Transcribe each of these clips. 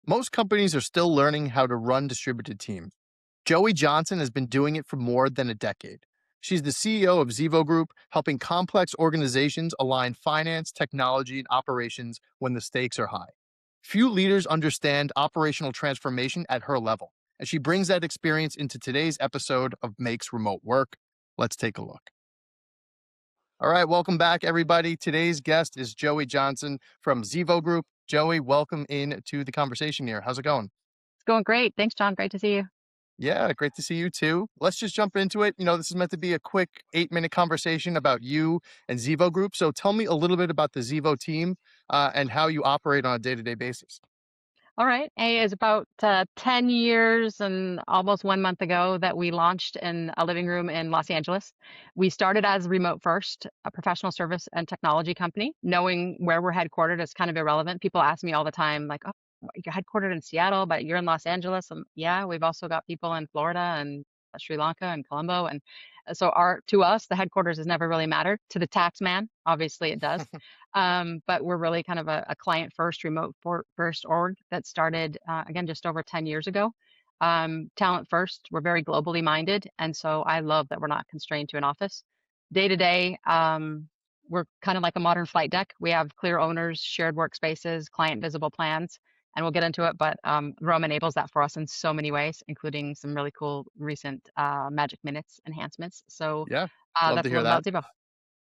Most companies are still learning how to run distributed teams. Joey Johnson has been doing it for more than a decade. She's the CEO of Zeevo Group, helping complex organizations align finance, technology, and operations when the stakes are high. Few leaders understand operational transformation at her level, and she brings that experience into today's episode of Makes Remote Work. Let's take a look. All right, welcome back, everybody. Today's guest is Joey Johnson from Zeevo Group. Joey, welcome into the conversation here. How's it going? It's going great. Thanks, John. Great to see you. Yeah, great to see you too. Let's just jump into it. This is meant to be a quick 8-minute conversation about you and Zevo Group. So tell me a little bit about the Zevo team and how you operate on a day to day basis. All right. A is about 10 years and almost 1 month ago that we launched in a living room in Los Angeles. We started as remote first, a professional service and technology company. Knowing where we're headquartered is kind of irrelevant. People ask me all the time, like, oh, you're headquartered in Seattle, but you're in Los Angeles. And yeah, we've also got people in Florida and Sri Lanka and Colombo. And so to us, the headquarters has never really mattered. To the tax man, obviously it does. But we're really kind of a client first, first org that started, again, just over 10 years ago. Talent first, we're very globally minded. And so I love that we're not constrained to an office. Day to day, we're kind of like a modern flight deck. We have clear owners, shared workspaces, client visible plans, and we'll get into it. But Rome enables that for us in so many ways, including some really cool recent Magic Minutes enhancements. So Yeah, love to that's a hear little that. about Zivo.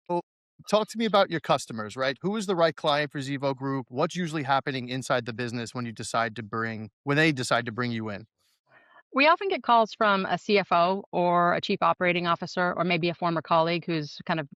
Well, talk to me about your customers, right? Who is the right client for Zevo Group? What's usually happening inside the business when they decide to bring you in? We often get calls from a CFO or a chief operating officer, or maybe a former colleague who's kind of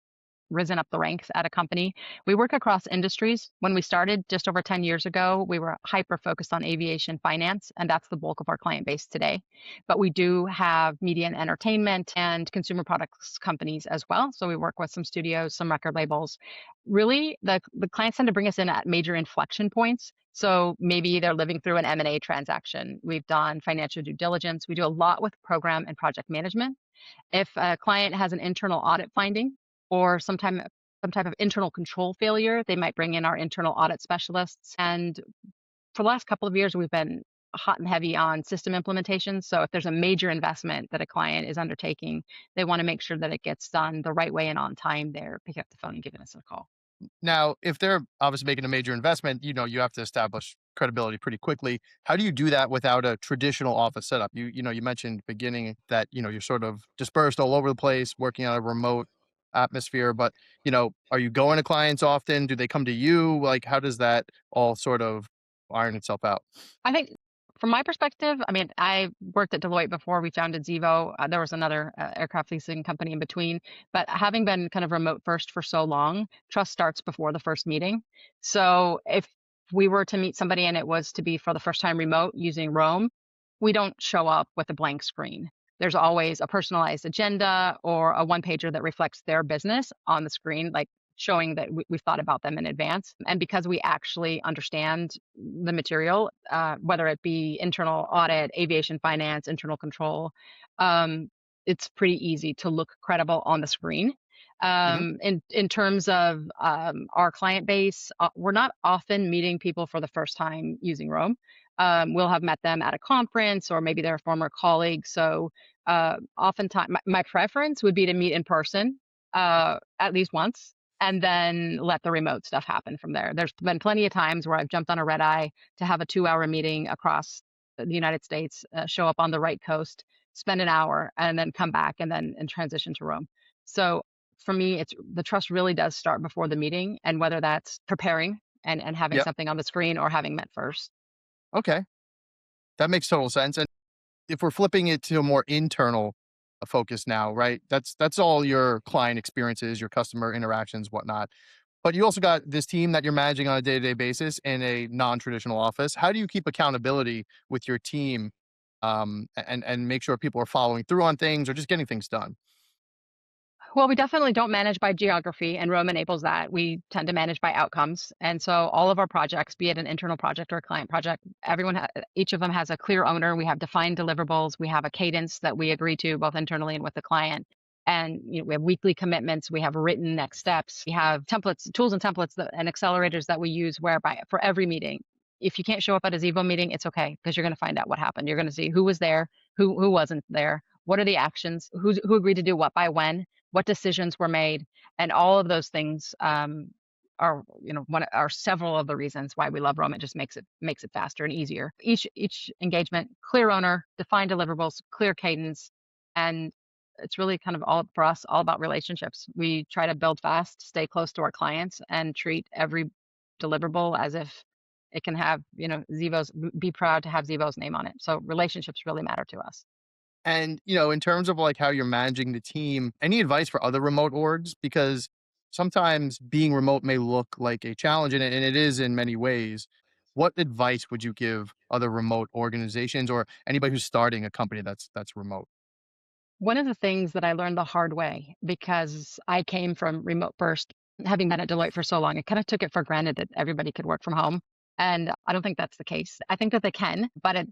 risen up the ranks at a company. We work across industries. When we started just over 10 years ago, we were hyper focused on aviation finance, and that's the bulk of our client base today. But we do have media and entertainment and consumer products companies as well. So we work with some studios, some record labels. Really, the clients tend to bring us in at major inflection points. So maybe they're living through an M&A transaction. We've done financial due diligence. We do a lot with program and project management. If a client has an internal audit finding or some type of internal control failure, they might bring in our internal audit specialists. And for the last couple of years, we've been hot and heavy on system implementation. So if there's a major investment that a client is undertaking, they want to make sure that it gets done the right way and on time. They're picking up the phone and giving us a call. Now, if they're obviously making a major investment, you have to establish credibility pretty quickly. How do you do that without a traditional office setup? You mentioned beginning that, you're sort of dispersed all over the place, working on a remote atmosphere, but, are you going to clients often? Do they come to you? Like, how does that all sort of iron itself out? I think from my perspective, I mean, I worked at Deloitte before we founded Zevo. There was another aircraft leasing company in between. But having been kind of remote first for so long, trust starts before the first meeting. So if we were to meet somebody and it was to be for the first time remote using Roam, we don't show up with a blank screen. There's always a personalized agenda or a one pager that reflects their business on the screen, like showing that we've thought about them in advance. And because we actually understand the material, whether it be internal audit, aviation finance, internal control, it's pretty easy to look credible on the screen. Hmm. In terms of our client base, we're not often meeting people for the first time using Roam. We'll have met them at a conference or maybe they're a former colleague. So oftentimes, my preference would be to meet in person at least once and then let the remote stuff happen from there. There's been plenty of times where I've jumped on a red eye to have a 2 hour meeting across the United States, show up on the right coast, spend an hour, and then come back and transition to Rome. So for me, it's the trust really does start before the meeting, and whether that's preparing and having Yep. something on the screen or having met first. Okay. That makes total sense. And if we're flipping it to a more internal focus now, right? That's all your client experiences, your customer interactions, whatnot. But you also got this team that you're managing on a day-to-day basis in a non-traditional office. How do you keep accountability with your team, and make sure people are following through on things or just getting things done? Well, we definitely don't manage by geography, and Rome enables that. We tend to manage by outcomes. And so all of our projects, be it an internal project or a client project, each of them has a clear owner. We have defined deliverables. We have a cadence that we agree to both internally and with the client. And we have weekly commitments. We have written next steps. We have templates, tools and templates and accelerators that we use whereby for every meeting, If you can't show up at a Zevo meeting, it's okay because you're going to find out what happened. You're going to see who was there, who wasn't there, what are the actions, who agreed to do what by when, what decisions were made, and all of those things are are several of the reasons why we love Rome. It just makes it faster and easier. Each engagement, clear owner, defined deliverables, clear cadence, and it's really kind of all for us, all about relationships. We try to build fast, stay close to our clients, and treat every deliverable as if it can have, Zevo's, be proud to have Zevo's name on it. So relationships really matter to us. And, in terms of like how you're managing the team, any advice for other remote orgs? Because sometimes being remote may look like a challenge, and it is in many ways. What advice would you give other remote organizations or anybody who's starting a company that's remote? One of the things that I learned the hard way, because I came from remote first, having been at Deloitte for so long, I kind of took it for granted that everybody could work from home. And I don't think that's the case. I think that they can, but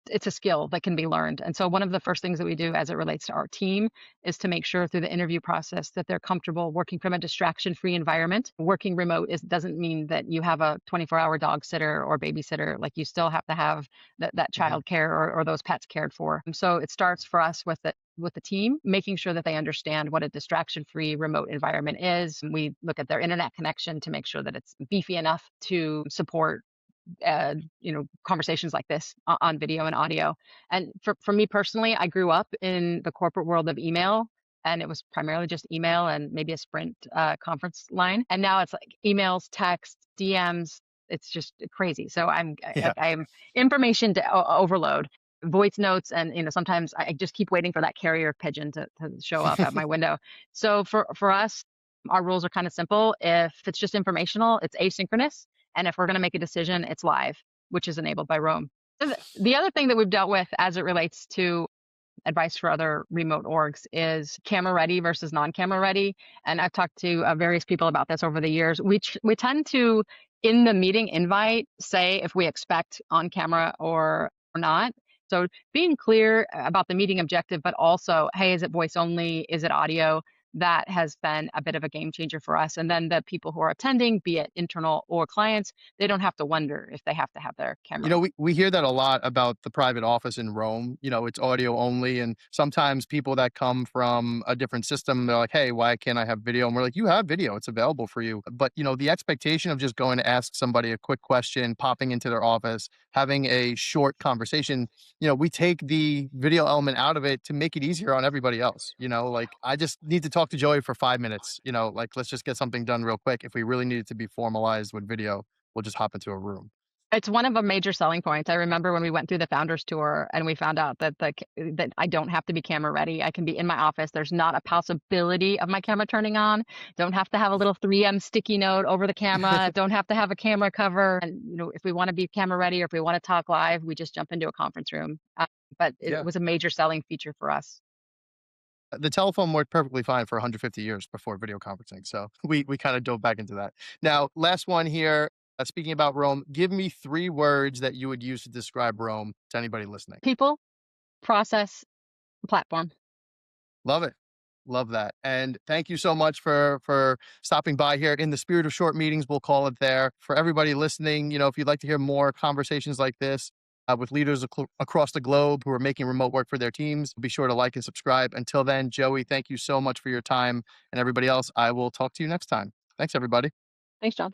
it's a skill that can be learned. And so one of the first things that we do as it relates to our team is to make sure through the interview process that they're comfortable working from a distraction-free environment. Working remote doesn't mean that you have a 24-hour dog sitter or babysitter. Like, you still have to have that Mhm. child care or those pets cared for. And so it starts for us with the team, making sure that they understand what a distraction-free remote environment is. We look at their internet connection to make sure that it's beefy enough to support conversations like this on video and audio. And for me personally, I grew up in the corporate world of email, and it was primarily just email and maybe a Sprint conference line. And now it's like emails, text, DMs. It's just crazy. So Yeah. I'm information overload, voice notes, and sometimes I just keep waiting for that carrier pigeon to show up at my window. So for us, our rules are kind of simple. If it's just informational, it's asynchronous, and if we're going to make a decision, it's live, which is enabled by Roam. The other thing that we've dealt with as it relates to advice for other remote orgs is camera ready versus non-camera ready. And I've talked to various people about this over the years. We tend to, in the meeting invite, say if we expect on camera or not. So being clear about the meeting objective, but also, hey, is it voice only? Is it audio? That has been a bit of a game changer for us. And then the people who are attending, be it internal or clients, they don't have to wonder if they have to have their camera on. We hear that a lot about the private office in Rome. It's audio only. And sometimes people that come from a different system, they're like, hey, why can't I have video? And we're like, you have video, it's available for you. But, the expectation of just going to ask somebody a quick question, popping into their office, having a short conversation, we take the video element out of it to make it easier on everybody else. Like, I just need to talk to Joey for 5 minutes, like, let's just get something done real quick. If we really need it to be formalized with video, we'll just hop into a room. It's one of the major selling points. I remember when we went through the founders tour and we found out that I don't have to be camera ready. I can be in my office. There's not a possibility of my camera turning on. Don't have to have a little 3M sticky note over the camera. Don't have to have a camera cover. And if we want to be camera ready or if we want to talk live, we just jump into a conference room. But it Yeah. was a major selling feature for us. The telephone worked perfectly fine for 150 years before video conferencing. So we kind of dove back into that. Now, last one here. Speaking about Rome, give me 3 words that you would use to describe Rome to anybody listening. People, process, platform. Love it. Love that. And thank you so much for stopping by here. In the spirit of short meetings, we'll call it there. For everybody listening, if you'd like to hear more conversations like this with leaders across the globe who are making remote work for their teams, be sure to like and subscribe. Until then, Joey, thank you so much for your time. And everybody else, I will talk to you next time. Thanks, everybody. Thanks, John.